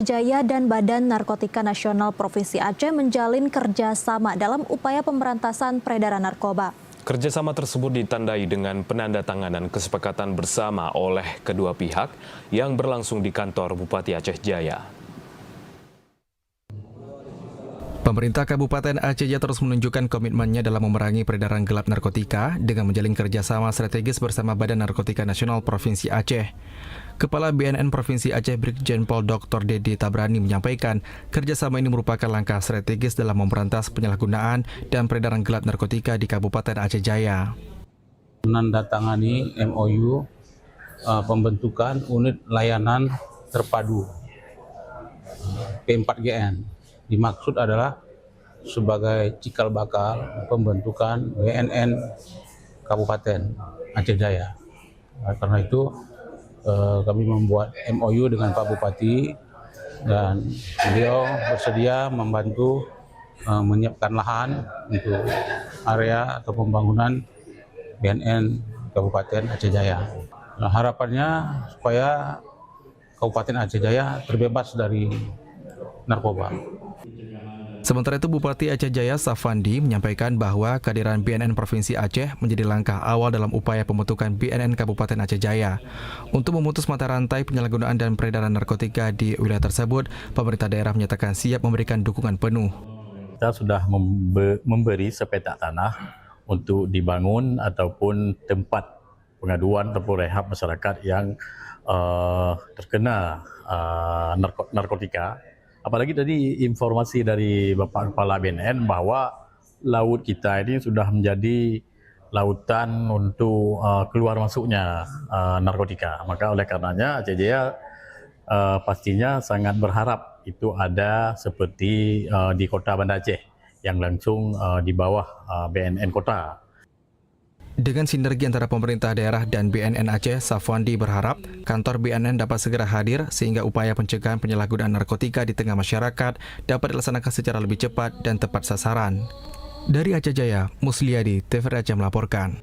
Jaya dan Badan Narkotika Nasional Provinsi Aceh menjalin kerjasama dalam upaya pemberantasan peredaran narkoba. Kerjasama tersebut ditandai dengan penandatanganan kesepakatan bersama oleh kedua pihak yang berlangsung di kantor Bupati Aceh Jaya. Pemerintah Kabupaten Aceh Jaya terus menunjukkan komitmennya dalam memerangi peredaran gelap narkotika dengan menjalin kerjasama strategis bersama Badan Narkotika Nasional Provinsi Aceh. Kepala BNN Provinsi Aceh Brigjen Pol Dr. Dedi Tabrani menyampaikan kerjasama ini merupakan langkah strategis dalam memberantas penyalahgunaan dan peredaran gelap narkotika di Kabupaten Aceh Jaya. Menandatangani MOU pembentukan unit layanan terpadu P4GN. Dimaksud adalah sebagai cikal bakal pembentukan BNN Kabupaten Aceh Jaya. Karena itu kami membuat MOU dengan Pak Bupati dan beliau bersedia membantu menyiapkan lahan untuk area atau pembangunan BNN Kabupaten Aceh Jaya. Nah, harapannya supaya Kabupaten Aceh Jaya terbebas dari narkoba. Sementara itu, Bupati Aceh Jaya Safandi menyampaikan bahwa kehadiran BNN Provinsi Aceh menjadi langkah awal dalam upaya pembentukan BNN Kabupaten Aceh Jaya. Untuk memutus mata rantai penyalahgunaan dan peredaran narkotika di wilayah tersebut, pemerintah daerah menyatakan siap memberikan dukungan penuh. Kita sudah memberi sepetak tanah untuk dibangun ataupun tempat pengaduan ataupun rehab masyarakat yang terkena narkotika. Apalagi tadi informasi dari Bapak Kepala BNN bahwa laut kita ini sudah menjadi lautan untuk keluar masuknya narkotika. Maka oleh karenanya Aceh Jaya pastinya sangat berharap itu ada seperti di Kota Banda Aceh yang langsung di bawah BNN Kota. Dengan sinergi antara pemerintah daerah dan BNN Aceh, Safwandi berharap kantor BNN dapat segera hadir sehingga upaya pencegahan penyalahgunaan narkotika di tengah masyarakat dapat dilaksanakan secara lebih cepat dan tepat sasaran. Dari Aceh Jaya, Musliadi, TVRI Aceh melaporkan.